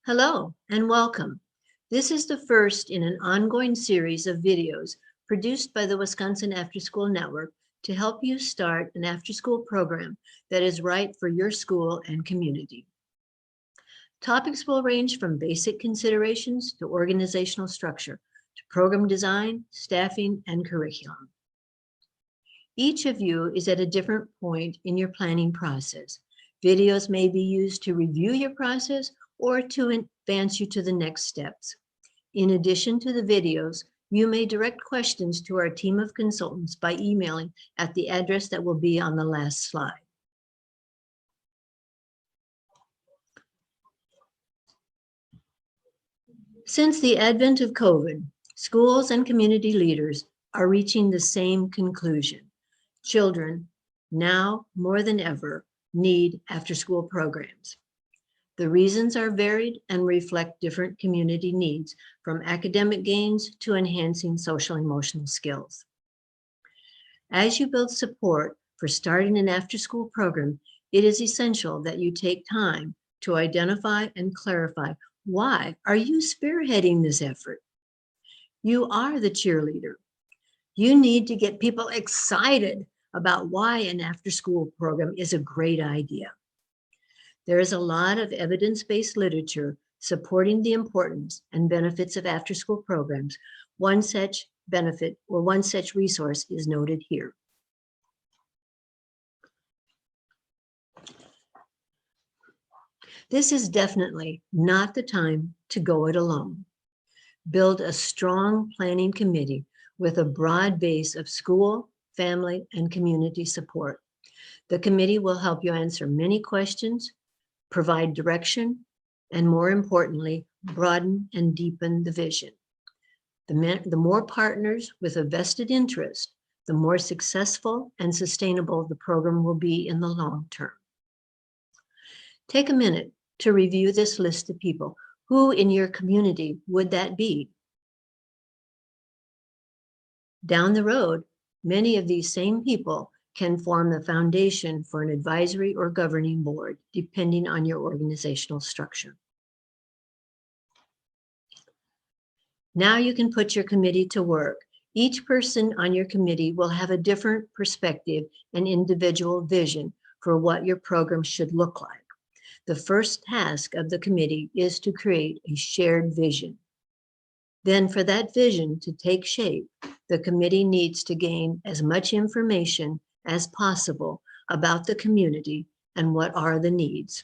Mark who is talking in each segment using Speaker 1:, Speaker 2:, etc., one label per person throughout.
Speaker 1: Hello and welcome. This is the first in an ongoing series of videos produced by the Wisconsin After School Network to help you start an after-school program that is right for your school and community. Topics will range from basic considerations to organizational structure, to program design, staffing, and curriculum. Each of you is at a different point in your planning process. Videos may be used to review your process or to advance you to the next steps. In addition to the videos, you may direct questions to our team of consultants by emailing at the address that will be on the last slide. Since the advent of COVID, schools and community leaders are reaching the same conclusion. Children, now more than ever, need after-school programs. The reasons are varied and reflect different community needs, from academic gains to enhancing social emotional skills. As you build support for starting an after-school program, it is essential that you take time to identify and clarify why are you spearheading this effort. You are the cheerleader. You need to get people excited about why an after-school program is a great idea. There is a lot of evidence-based literature supporting the importance and benefits of after-school programs. One such benefit or one such resource is noted here. This is definitely not the time to go it alone. Build a strong planning committee with a broad base of school, family, and community support. The committee will help you answer many questions, provide direction, and more importantly, broaden and deepen the vision. The more partners with a vested interest, the more successful and sustainable the program will be in the long term. Take a minute to review this list of people. Who in your community would that be? Down the road, many of these same people can form the foundation for an advisory or governing board, depending on your organizational structure. Now you can put your committee to work. Each person on your committee will have a different perspective and individual vision for what your program should look like. The first task of the committee is to create a shared vision. Then for that vision to take shape, the committee needs to gain as much information as possible about the community and what are the needs.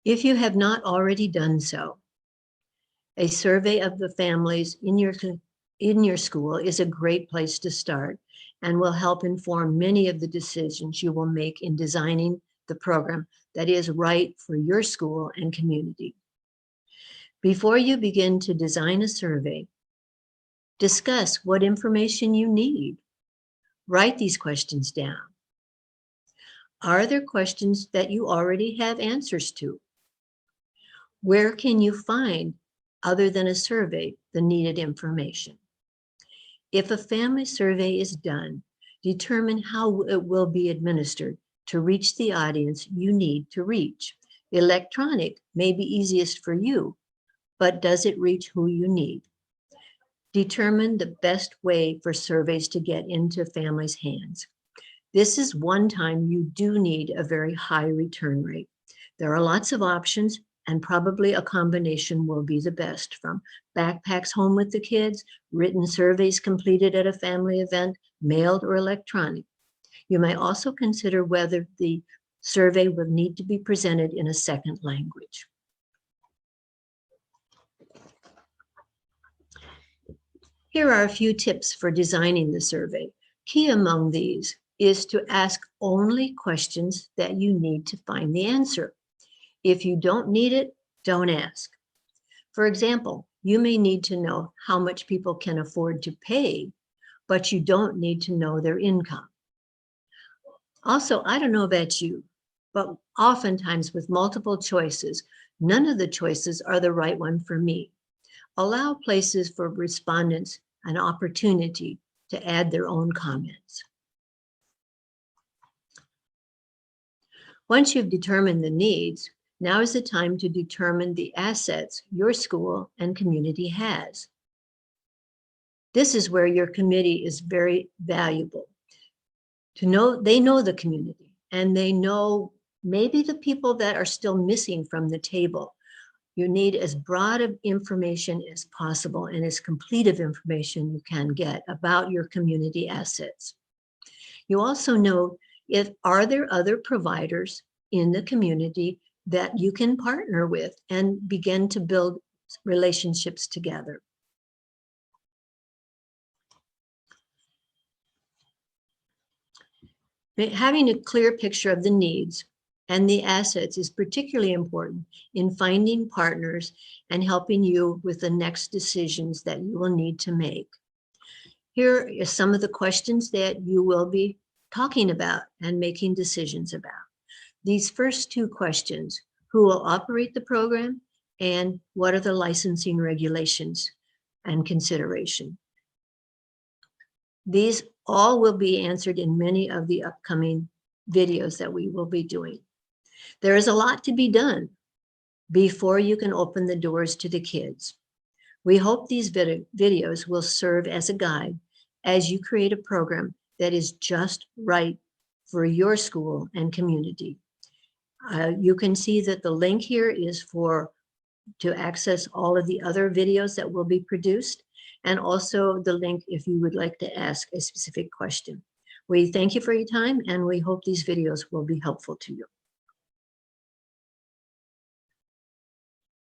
Speaker 1: If you have not already done so, a survey of the families in your school is a great place to start and will help inform many of the decisions you will make in designing the program that is right for your school and community. Before you begin to design a survey, discuss what information you need. Write these questions down. Are there questions that you already have answers to? Where can you find, other than a survey, the needed information? If a family survey is done, determine how it will be administered to reach the audience you need to reach. Electronic may be easiest for you, but does it reach who you need? Determine the best way for surveys to get into families' hands. This is one time you do need a very high return rate. There are lots of options, and probably a combination will be the best, from backpacks home with the kids, written surveys completed at a family event, mailed or electronic. You may also consider whether the survey will need to be presented in a second language. Here are a few tips for designing the survey. Key among these is to ask only questions that you need to find the answer. If you don't need it, don't ask. For example, you may need to know how much people can afford to pay, but you don't need to know their income. Also, I don't know about you, but oftentimes with multiple choices, none of the choices are the right one for me. Allow places for respondents an opportunity to add their own comments. Once you've determined the needs, now is the time to determine the assets your school and community has. This is where your committee is very valuable. They know the community, and they know maybe the people that are still missing from the table. You need as broad of information as possible and as complete of information you can get about your community assets. You also know are there other providers in the community that you can partner with and begin to build relationships together. Having a clear picture of the needs and the assets is particularly important in finding partners and helping you with the next decisions that you will need to make. Here are some of the questions that you will be talking about and making decisions about. These first two questions: who will operate the program, and what are the licensing regulations and consideration? These all will be answered in many of the upcoming videos that we will be doing. There is a lot to be done before you can open the doors to the kids. We hope these videos will serve as a guide as you create a program that is just right for your school and community. You can see that the link here is to access all of the other videos that will be produced, and also the link if you would like to ask a specific question. We thank you for your time, and we hope these videos will be helpful to you.